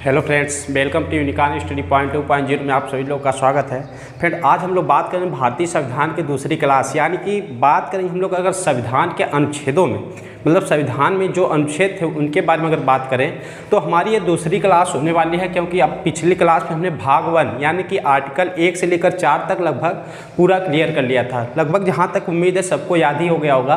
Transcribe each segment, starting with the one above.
Hello friends, welcome to Unicorn Study Point 2.0 में आप सभी लोगों का स्वागत है। फ्रेंड, आज हम लोग बात करें भारतीय संविधान की दूसरी क्लास, यानी कि बात करेंगे हम लोग अगर संविधान के अनुच्छेदों में, मतलब संविधान में जो अनुच्छेद थे उनके बारे में अगर बात करें तो हमारी ये दूसरी क्लास होने वाली है, क्योंकि अब पिछली क्लास में हमने भाग 1 यानी कि आर्टिकल 1 से लेकर 4 तक लगभग पूरा क्लियर कर लिया था। लगभग जहाँ तक उम्मीद है सबको याद ही हो गया होगा।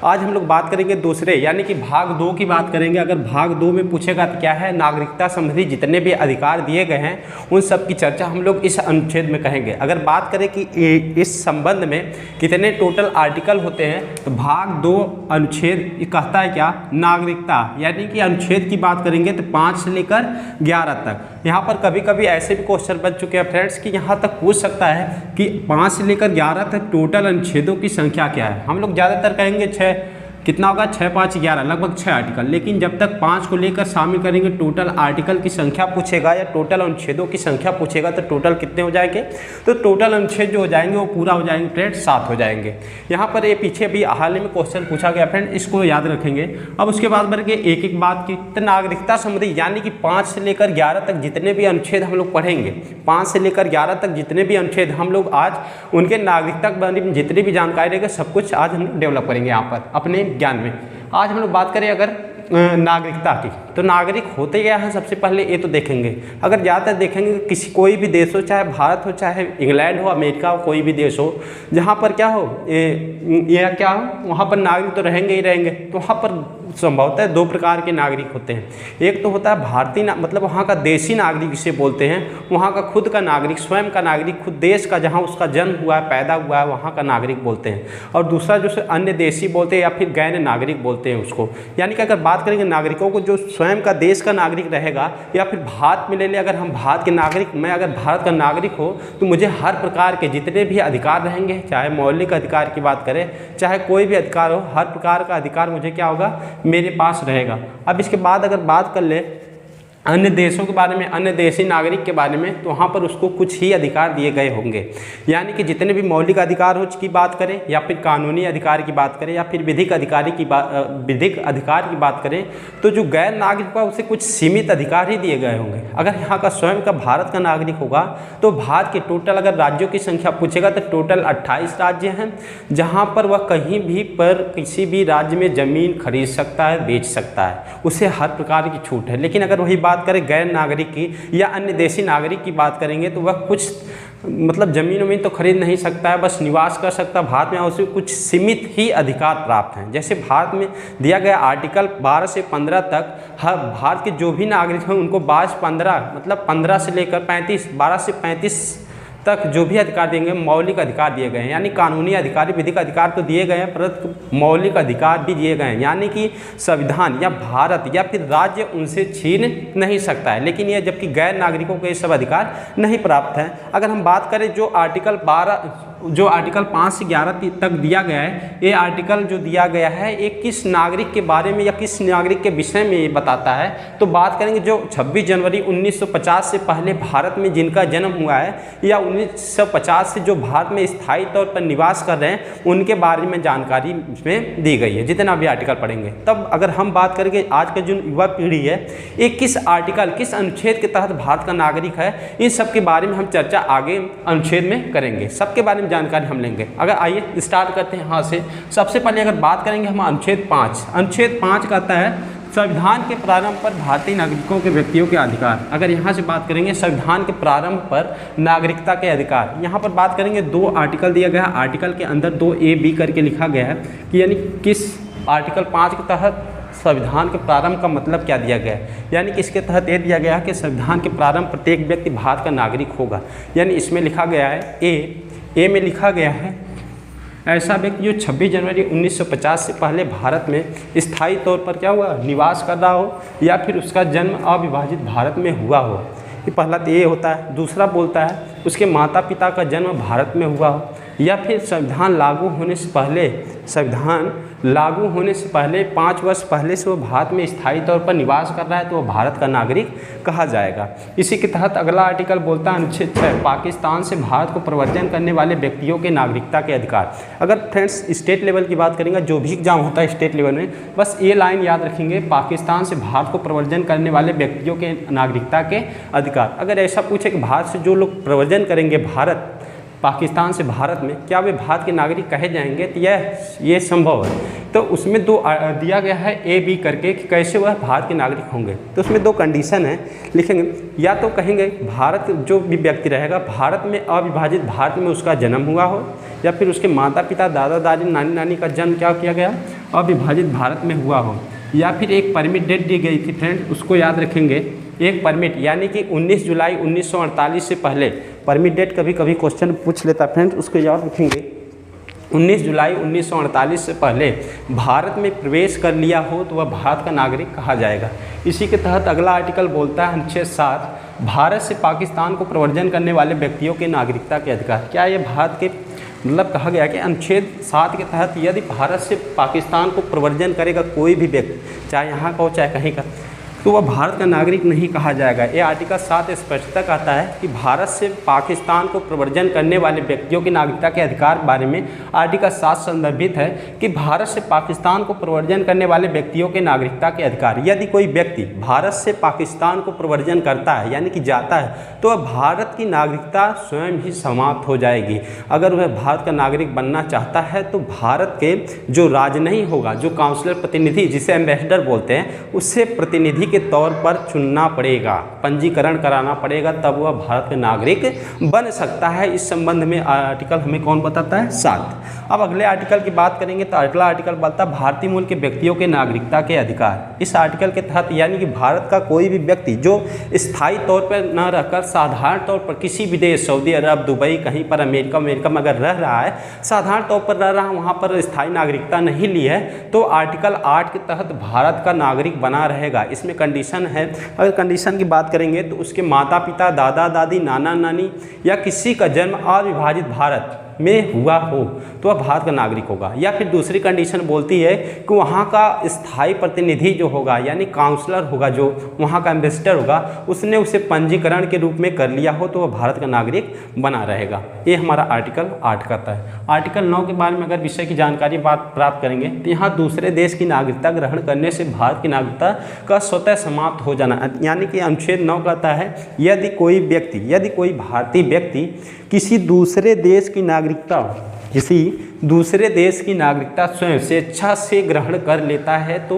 आज हम लोग बात करेंगे दूसरे यानी कि भाग 2 की बात करेंगे। अगर भाग 2 में पूछेगा तो क्या है, नागरिकता संबंधी जितने भी अधिकार दिए गए हैं उन सब की चर्चा हम लोग इस अनुच्छेद में करेंगे। अगर बात करें कि इस संबंध में कितने टोटल आर्टिकल होते हैं तो भाग 2 अनुच्छेद कहता है क्या, नागरिकता, यानी कि अनुच्छेद की बात करेंगे तो 5 से लेकर 11 तक। यहाँ पर कभी कभी ऐसे भी क्वेश्चन बन चुके हैं फ्रेंड्स कि यहाँ तक पूछ सकता है कि 5 से लेकर 11 तक टोटल अनुच्छेदों की संख्या क्या है। हम लोग ज़्यादातर कहेंगे 6, कितना होगा 6 5 11, लगभग 6 आर्टिकल। लेकिन जब तक 5 को लेकर शामिल करेंगे टोटल आर्टिकल की संख्या पूछेगा या टोटल अनुच्छेदों की संख्या पूछेगा तो टोटल कितने हो जाएंगे, तो टोटल अनुच्छेद जो हो जाएंगे वो पूरा हो जाएंगे फ्रेंड 7 हो जाएंगे। यहाँ पर ये पीछे भी हाल ही में क्वेश्चन पूछा गया फ्रेंड, इसको याद रखेंगे। अब उसके बाद बढ़ के एक एक बात की तो नागरिकता संबंधी यानी कि 5 से लेकर 11 तक जितने भी अनुच्छेद हम लोग पढ़ेंगे, 5 से लेकर 11 तक जितने भी अनुच्छेद हम लोग आज उनके नागरिकता के बारे में जितनी भी जानकारी रहेगी सब कुछ आज हम डेवलप करेंगे यहाँ पर अपने ज्ञान में। आज हम लोग बात करें अगर नागरिकता की, तो नागरिक होते क्या हैं सबसे पहले ये तो देखेंगे। अगर ज़्यादातर देखेंगे किसी कोई भी देश हो, चाहे भारत हो, चाहे इंग्लैंड हो, अमेरिका हो, कोई भी देश हो, जहाँ पर क्या हो या क्या हो वहाँ पर नागरिक तो रहेंगे ही रहेंगे। तो वहाँ पर संभवतः 2 प्रकार के नागरिक होते हैं। एक तो होता है भारतीय मतलब वहाँ का देशी नागरिक जिसे बोलते हैं, वहाँ का खुद का नागरिक, स्वयं का नागरिक, खुद देश का जहाँ उसका जन्म हुआ है, पैदा हुआ है, वहाँ का नागरिक बोलते हैं। और दूसरा जो अन्य देशी बोलते हैं या फिर गैर नागरिक बोलते हैं उसको। यानी कि अगर बात करेंगे नागरिकों को, जो स्वयं का देश का नागरिक रहेगा या फिर भारत में ले ले, अगर हम भारत के नागरिक, मैं अगर भारत का नागरिक हो तो मुझे हर प्रकार के जितने भी अधिकार रहेंगे, चाहे मौलिक अधिकार की बात करें, चाहे कोई भी अधिकार हो, हर प्रकार का अधिकार मुझे क्या होगा, मेरे पास रहेगा। अब इसके बाद अगर बात कर ले अन्य देशों के बारे में, अन्य देशी नागरिक के बारे में, तो वहाँ पर उसको कुछ ही अधिकार दिए गए होंगे। यानी कि जितने भी मौलिक अधिकार हो की बात करें या फिर कानूनी अधिकार की बात करें या फिर विधिक अधिकार की बात करें, तो जो गैर नागरिक होगा उसे कुछ सीमित अधिकार ही दिए गए होंगे। अगर यहाँ का स्वयं का भारत का नागरिक होगा तो भारत के टोटल अगर राज्यों की संख्या पूछेगा तो टोटल 28 राज्य हैं, जहाँ पर वह कहीं भी पर किसी भी राज्य में ज़मीन खरीद सकता है, बेच सकता है, उसे हर प्रकार की छूट है। लेकिन अगर वही बात करें गैर नागरिक की या अन्य देशी नागरिक की बात करेंगे तो वह कुछ मतलब ज़मीन तो खरीद नहीं सकता है, बस निवास कर सकता है भारत में, उसे कुछ सीमित ही अधिकार प्राप्त हैं। जैसे भारत में दिया गया आर्टिकल 12 से 15 तक, हर भारत के जो भी नागरिक हैं उनको 12-15 मतलब 15 से लेकर 35, 12 से 35 तक जो भी अधिकार देंगे मौलिक अधिकार दिए गए हैं। यानी कानूनी अधिकार, विधिक अधिकार तो दिए गए हैं, परंतु मौलिक अधिकार भी दिए गए हैं। यानी कि संविधान या भारत या फिर राज्य उनसे छीन नहीं सकता है। लेकिन ये जबकि गैर नागरिकों को ये सब अधिकार नहीं प्राप्त है। अगर हम बात करें जो आर्टिकल 5 से 11 तक दिया गया है, ये आर्टिकल जो दिया गया है ये किस नागरिक के बारे में या किस नागरिक के विषय में ये बताता है, तो बात करेंगे जो 26 जनवरी 1950 से पहले भारत में जिनका जन्म हुआ है या 1950 से जो भारत में स्थायी तौर पर निवास कर रहे हैं उनके बारे में जानकारी इसमें दी गई है। जितना भी आर्टिकल पढ़ेंगे तब अगर हम बात करेंगे आज का जो युवा पीढ़ी है ये किस आर्टिकल, किस अनुच्छेद के तहत भारत का नागरिक है, इन सब के बारे में हम चर्चा आगे अनुच्छेद में करेंगे। सबके बारे में जानकारी हम लेंगे। अगर आइए स्टार्ट करते हैं यहाँ से। सबसे पहले अगर बात करेंगे हम अनुच्छेद 5 कहता है संविधान के प्रारंभ पर भारतीय नागरिकों के व्यक्तियों के अधिकार। अगर यहाँ से बात करेंगे संविधान के प्रारंभ पर नागरिकता के अधिकार, यहाँ पर बात करेंगे 2 आर्टिकल दिया गया है। आर्टिकल के अंदर 2A-B करके लिखा गया है कि यानी किस आर्टिकल 5 के तहत संविधान के प्रारंभ का मतलब क्या दिया गया है। यानी कि इसके तहत ये दिया गया है कि संविधान के प्रारंभ प्रत्येक व्यक्ति भारत का नागरिक होगा। यानी इसमें लिखा गया है ए में लिखा गया है ऐसा व्यक्ति जो 26 जनवरी 1950 से पहले भारत में स्थायी तौर पर क्या हुआ, निवास कर रहा हो या फिर उसका जन्म अविभाजित भारत में हुआ हो। ये पहला तो ये होता है। दूसरा बोलता है उसके माता पिता का जन्म भारत में हुआ हो या फिर संविधान लागू होने से पहले संविधान लागू होने से पहले 5 वर्ष पहले से वो भारत में स्थायी तौर पर निवास कर रहा है तो वो भारत का नागरिक कहा जाएगा। इसी के तहत अगला आर्टिकल बोलता है अनुच्छेद 6, पाकिस्तान से भारत को प्रव्रजन करने वाले व्यक्तियों के नागरिकता के अधिकार। अगर फ्रेंड्स स्टेट लेवल की बात करेंगे, जो भी एग्जाम होता है स्टेट लेवल में, बस ये लाइन याद रखेंगे, पाकिस्तान से भारत को प्रव्रजन करने वाले व्यक्तियों के नागरिकता के अधिकार। अगर ऐसा पूछे कि भारत से जो लोग प्रव्रजन करेंगे भारत पाकिस्तान से भारत में, क्या वे भारत के नागरिक कहे जाएंगे, तो ये संभव है। तो उसमें 2 दिया गया है ए बी करके कि कैसे वह भारत के नागरिक होंगे। तो उसमें 2 कंडीशन है, लिखेंगे या तो कहेंगे भारत जो भी व्यक्ति रहेगा भारत में अविभाजित भारत में उसका जन्म हुआ हो, या फिर उसके माता पिता दादा दादी नानी नानी का जन्म क्या किया गया अविभाजित भारत में हुआ हो, या फिर एक परमिट डेट दी गई थी फ्रेंड, उसको याद रखेंगे। एक परमिट यानी कि 19 जुलाई 1948 से पहले, परमिट डेट कभी कभी क्वेश्चन पूछ लेता फ्रेंड, उसको याद रखेंगे। 19 जुलाई 1948 से पहले भारत में प्रवेश कर लिया हो तो वह भारत का नागरिक कहा जाएगा। इसी के तहत अगला आर्टिकल बोलता है अनुच्छेद 7, भारत से पाकिस्तान को प्रव्रजन करने वाले व्यक्तियों के नागरिकता के अधिकार। क्या ये भारत के मतलब कहा गया कि अनुच्छेद 7 के तहत यदि भारत से पाकिस्तान को प्रव्रजन करेगा कोई भी व्यक्ति, चाहे यहाँ का हो चाहे कहीं का, तो वह भारत का नागरिक नहीं कहा जाएगा। ये आर्टिकल 7 स्पष्टता कहता है कि भारत से पाकिस्तान को प्रव्रजन करने वाले व्यक्तियों की नागरिकता के अधिकार बारे में आर्टिकल 7 संदर्भित है कि भारत से पाकिस्तान को प्रव्रजन करने वाले व्यक्तियों के नागरिकता के अधिकार। यदि कोई व्यक्ति भारत से पाकिस्तान को प्रव्रजन करता है यानी कि जाता है, तो वह भारत की नागरिकता स्वयं ही समाप्त हो जाएगी। अगर वह भारत का नागरिक बनना चाहता है तो भारत के जो राजनयिक होगा, जो काउंसलर प्रतिनिधि जिसे एम्बेसडर बोलते हैं, उससे प्रतिनिधि के तौर पर चुनना पड़ेगा, पंजीकरण कराना पड़ेगा, तब वह भारत का नागरिक बन सकता है। इस संबंध में आर्टिकल हमें कौन बताता है 7। अब अगले आर्टिकल की बात करेंगे तो अगला आर्टिकल बोलता है भारतीय मूल के व्यक्तियों के नागरिकता के अधिकार। इस आर्टिकल के तहत यानी कि भारत का कोई भी व्यक्ति जो स्थायी तौर पर न रहकर साधारण तौर पर किसी भी देश, सऊदी अरब, दुबई, कहीं पर अमेरिका में अगर रह रहा है, साधारण तौर पर रह रहा है, वहाँ पर स्थायी नागरिकता नहीं ली है, तो आर्टिकल 8 के तहत भारत का नागरिक बना रहेगा। इसमें कंडीशन है, अगर कंडीशन की बात करेंगे तो उसके माता पिता दादा दादी नाना नानी या किसी का जन्म अविभाजित भारत में हुआ हो तो वह भारत का नागरिक होगा। या फिर दूसरी कंडीशन बोलती है कि वहाँ का स्थायी प्रतिनिधि जो होगा यानी काउंसलर होगा, जो वहाँ का एम्बेसडर होगा, उसने उसे पंजीकरण के रूप में कर लिया हो तो वह भारत का नागरिक बना रहेगा। ये हमारा आर्टिकल 8 कहता है। आर्टिकल 9 के बारे में अगर विषय की जानकारी प्राप्त करेंगे तो यहाँ दूसरे देश की नागरिकता ग्रहण करने से भारत की नागरिकता का स्वतः समाप्त हो जाना, यानी कि अनुच्छेद 9 कहता है यदि कोई भारतीय व्यक्ति किसी दूसरे देश की नागरिकता स्वयं स्वेच्छा से ग्रहण कर लेता है तो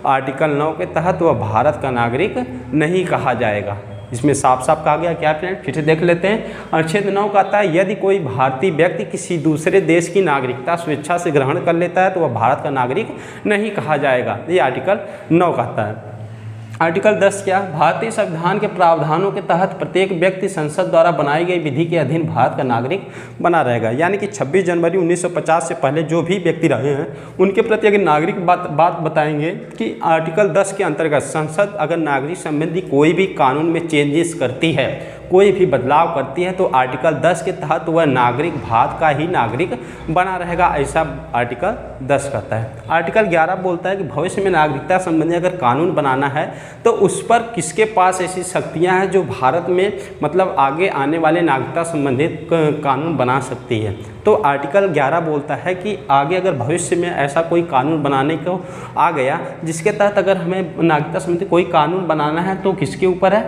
आर्टिकल 9 के तहत वह भारत का नागरिक नहीं कहा जाएगा। इसमें साफ साफ कहा गया क्या फ्रेंड, फिर से देख लेते हैं। अनुच्छेद 9 कहता है यदि कोई भारतीय व्यक्ति किसी दूसरे देश की नागरिकता स्वेच्छा से ग्रहण कर लेता है तो वह भारत का नागरिक नहीं कहा जाएगा। ये आर्टिकल 9 कहता है। आर्टिकल 10 क्या, भारतीय संविधान के प्रावधानों के तहत प्रत्येक व्यक्ति संसद द्वारा बनाई गई विधि के अधीन भारत का नागरिक बना रहेगा। यानी कि 26 जनवरी 1950 से पहले जो भी व्यक्ति रहे हैं उनके प्रति अगर नागरिक बात बताएंगे कि आर्टिकल 10 के अंतर्गत संसद अगर नागरिक संबंधी कोई भी कानून में चेंजेस करती है, कोई भी बदलाव करती है, तो आर्टिकल 10 के तहत वह नागरिक भारत का ही नागरिक बना रहेगा, ऐसा आर्टिकल 10 कहता है। आर्टिकल 11 बोलता है कि भविष्य में नागरिकता संबंधी अगर कानून बनाना है तो उस पर किसके पास ऐसी शक्तियां हैं जो भारत में मतलब आगे आने वाले नागरिकता संबंधित कानून बना सकती है। तो आर्टिकल 11 बोलता है कि आगे अगर भविष्य में ऐसा कोई कानून बनाने को आ गया जिसके तहत अगर हमें नागरिकता संबंधी कोई कानून बनाना है तो किसके ऊपर है,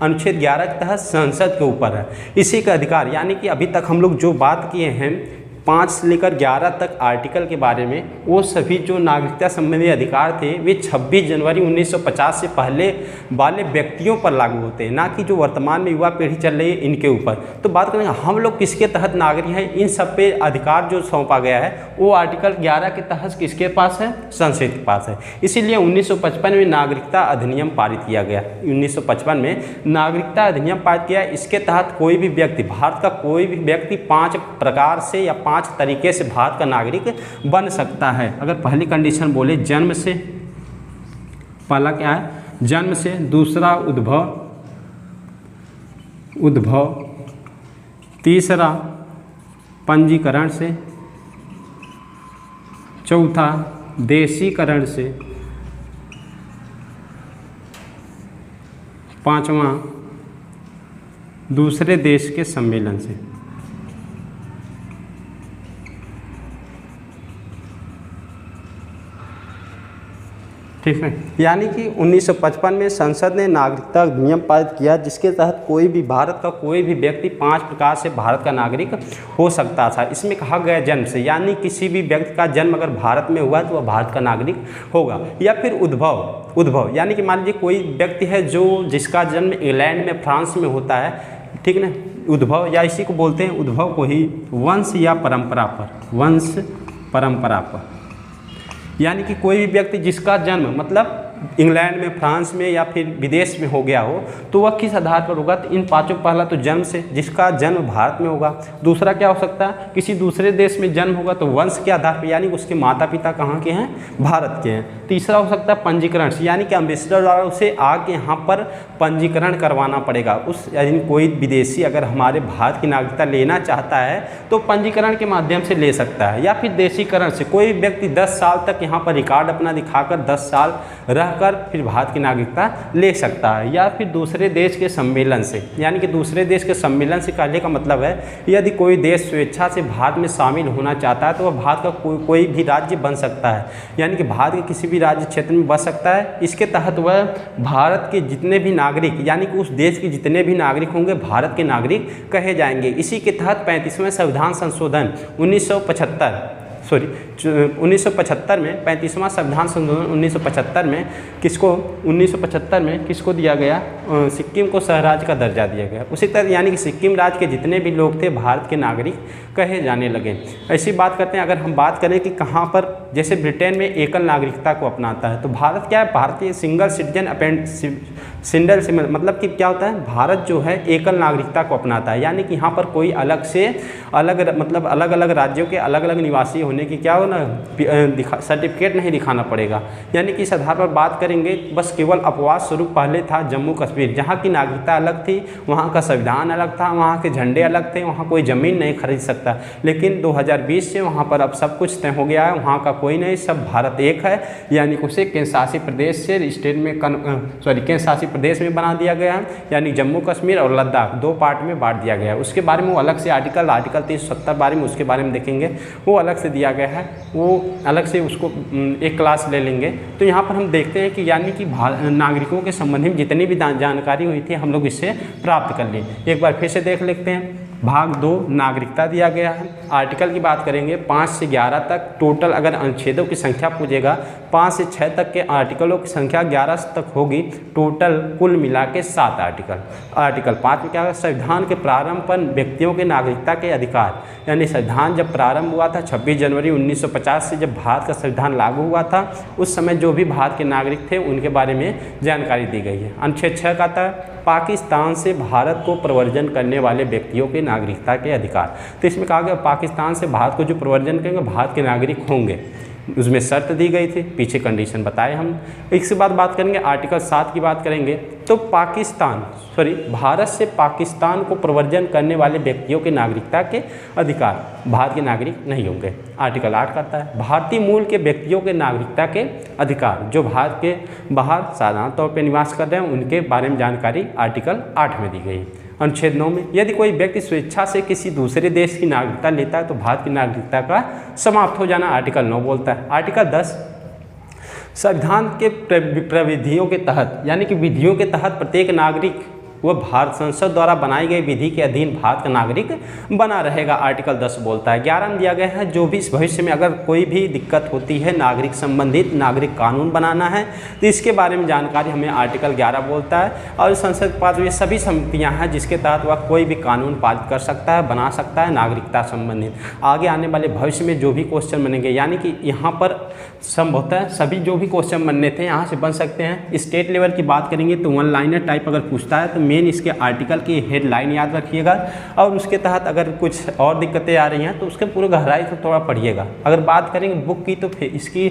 अनुच्छेद 11 के तहत संसद के ऊपर है। इसी का अधिकार, यानी कि अभी तक हम लोग जो बात किए हैं 5 से लेकर 11 तक आर्टिकल के बारे में, वो सभी जो नागरिकता संबंधी अधिकार थे वे 26 जनवरी 1950 से पहले वाले व्यक्तियों पर लागू होते हैं, ना कि जो वर्तमान में युवा पीढ़ी चल रही है इनके ऊपर। तो बात करेंगे हम लोग किसके तहत नागरिक हैं, इन सब पे अधिकार जो सौंपा गया है वो आर्टिकल 11 के तहत किसके पास है, संसद के पास है। इसीलिए 1955 में नागरिकता अधिनियम पारित किया गया। 1955 में नागरिकता अधिनियम पारित किया। इसके तहत कोई भी व्यक्ति, भारत का कोई भी व्यक्ति 5 प्रकार से या 5 तरीके से भारत का नागरिक बन सकता है। अगर पहली कंडीशन बोले जन्म से, पहला क्या है, जन्म से, दूसरा उद्भव, तीसरा पंजीकरण से, चौथा देशीकरण से, 5वां दूसरे देश के सम्मेलन से। ठीक है, यानी कि 1955 में संसद ने नागरिकता अधिनियम पारित किया, जिसके तहत कोई भी भारत का कोई भी व्यक्ति 5 प्रकार से भारत का नागरिक हो सकता था। इसमें कहा गया जन्म से, यानी किसी भी व्यक्ति का जन्म अगर भारत में हुआ तो वह भारत का नागरिक होगा। या फिर उद्भव यानी कि मान लीजिए कोई व्यक्ति है जिसका जन्म इंग्लैंड में, फ्रांस में होता है, ठीक ना, उद्भव, या इसी को बोलते हैं उद्भव को ही वंश या परंपरा पर, यानी कि कोई भी व्यक्ति जिसका जन्म मतलब इंग्लैंड में, फ्रांस में या फिर विदेश में हो गया हो, तो वह किस आधार पर होगा? तो इन 5 पहला तो जन्म से, जिसका जन्म भारत में होगा। दूसरा क्या हो सकता है? किसी दूसरे देश में जन्म होगा तो वंश के आधार पर, यानी उसके माता पिता कहाँ के हैं? भारत के हैं। तीसरा हो सकता है पंजीकरण से, यानी कि अम्बेसडर द्वारा उसे आके यहाँ पर पंजीकरण करवाना पड़ेगा। यानी कोई विदेशी अगर हमारे भारत की नागरिकता लेना चाहता है तो पंजीकरण के माध्यम से ले सकता है। या फिर देशीकरण से, कोई व्यक्ति 10 साल तक यहाँ पर रिकॉर्ड अपना दिखाकर 10 साल रहकर फिर भारत की नागरिकता ले सकता है। या फिर दूसरे देश के सम्मेलन से, यानी कि दूसरे देश के सम्मेलन से कहने का मतलब है यदि कोई देश स्वेच्छा से भारत में शामिल होना चाहता है तो वह भारत का कोई भी राज्य बन सकता है, यानी कि भारत के किसी भी राज्य क्षेत्र में बस सकता है। इसके तहत वह भारत के जितने भी नागरिक, यानी कि उस देश के जितने भी नागरिक होंगे भारत के नागरिक कहे जाएंगे। इसी के तहत 35वें संविधान संशोधन 1975 में 35वां संविधान संशोधन 1975 में किसको दिया गया? सिक्किम को सहराज्य का दर्जा दिया गया। उसी तरह यानी कि सिक्किम राज्य के जितने भी लोग थे भारत के नागरिक कहे जाने लगे। ऐसी बात करते हैं, अगर हम बात करें कि कहाँ पर, जैसे ब्रिटेन में एकल नागरिकता को अपनाता है, तो भारत क्या है? भारतीय सिंगल सिटीजन मतलब कि क्या होता है? भारत जो है एकल नागरिकता को अपनाता है, यानी कि यहाँ पर कोई अलग अलग राज्यों के अलग अलग निवासी होने की क्या हो ना सर्टिफिकेट नहीं दिखाना पड़ेगा। यानी कि इस आधार पर बात करेंगे, बस केवल अपवाद स्वरूप पहले था जम्मू कश्मीर, जहाँ की नागरिकता अलग थी, वहाँ का संविधान अलग था, वहाँ के झंडे अलग थे, वहाँ कोई ज़मीन नहीं खरीद सकता। लेकिन 2020 से वहाँ पर अब सब कुछ तय हो गया है, वहाँ का कोई नहीं, सब भारत एक है, यानी कि उसे केंद्र शासित प्रदेश से स्टेट में केंद्र शासित प्रदेश में बना दिया गया है, यानी जम्मू कश्मीर और लद्दाख 2 पार्ट में बांट दिया गया है। उसके बारे में वो अलग से आर्टिकल 370 बारे में उसके बारे में देखेंगे, वो अलग से दिया गया है, वो अलग से उसको एक क्लास ले लेंगे। तो यहाँ पर हम देखते हैं कि यानी कि नागरिकों के संबंध में जितनी भी जानकारी हुई थी हम लोग इससे प्राप्त कर ली। एक बार फिर से देख लेते हैं। भाग 2 नागरिकता दिया गया है। आर्टिकल की बात करेंगे 5 से 11 तक टोटल, अगर अनुच्छेदों की संख्या पूछेगा 5 से 6 तक के आर्टिकलों की संख्या 11 तक होगी, टोटल कुल मिला के 7 आर्टिकल। आर्टिकल 5 में क्या है? संविधान के प्रारंभ पर व्यक्तियों के नागरिकता के अधिकार, यानी संविधान जब प्रारंभ हुआ था 26 जनवरी 1950 से, जब भारत का संविधान लागू हुआ था, उस समय जो भी भारत के नागरिक थे उनके बारे में जानकारी दी गई है। अनुच्छेद 6 का था पाकिस्तान से भारत को प्रव्रजन करने वाले व्यक्तियों के नागरिकता के अधिकार। तो इसमें कहा गया पाकिस्तान से भारत को जो प्रव्रजन करेंगे भारत के नागरिक होंगे, उसमें शर्त दी गई थी, पीछे कंडीशन बताए हम। इसके बाद बात करेंगे आर्टिकल 7 की बात करेंगे, तो भारत से पाकिस्तान को प्रव्रजन करने वाले व्यक्तियों के नागरिकता के अधिकार, भारत के नागरिक नहीं होंगे। आर्टिकल 8 करता है भारतीय मूल के व्यक्तियों के नागरिकता के अधिकार, जो भारत के बाहर साधारण तौर पर निवास कर रहे हैं उनके बारे में जानकारी आर्टिकल 8 में दी गई। अनुच्छेद 9 में यदि कोई व्यक्ति स्वेच्छा से किसी दूसरे देश की नागरिकता लेता है तो भारत की नागरिकता का समाप्त हो जाना आर्टिकल 9 बोलता है। आर्टिकल 10 संविधान के प्रविधियों के तहत, यानी कि विधियों के तहत प्रत्येक नागरिक वह भारत संसद द्वारा बनाई गई विधि के अधीन भारत का नागरिक बना रहेगा, आर्टिकल 10 बोलता है। 11 में दिया गया है जो भी इस भविष्य में अगर कोई भी दिक्कत होती है नागरिक संबंधित नागरिक कानून बनाना है तो इसके बारे में जानकारी हमें आर्टिकल 11 बोलता है। और संसद के पास ये सभी समितियाँ हैं जिसके तहत वह कोई भी कानून पारित कर सकता है, बना सकता है नागरिकता संबंधित। आगे आने वाले भविष्य में जो भी क्वेश्चन बनेंगे, यानी कि यहाँ पर संभवतः सभी जो भी क्वेश्चन बनने थे यहाँ से बन सकते हैं। स्टेट लेवल की बात करेंगे तो 1 लाइनर टाइप अगर पूछता है तो मेन इसके आर्टिकल की हेडलाइन याद रखिएगा, और उसके तहत अगर कुछ और दिक्कतें आ रही हैं तो उसके पूरे गहराई से थोड़ा पढ़िएगा। अगर बात करेंगे बुक की तो फिर इसकी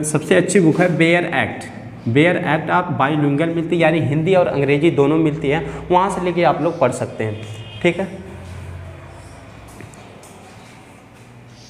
सबसे अच्छी बुक है बेयर एक्ट आप बाइलिंगुअल मिलती है, यानी हिंदी और अंग्रेजी दोनों मिलती है, वहाँ से लेके आप लोग पढ़ सकते हैं। ठीक है।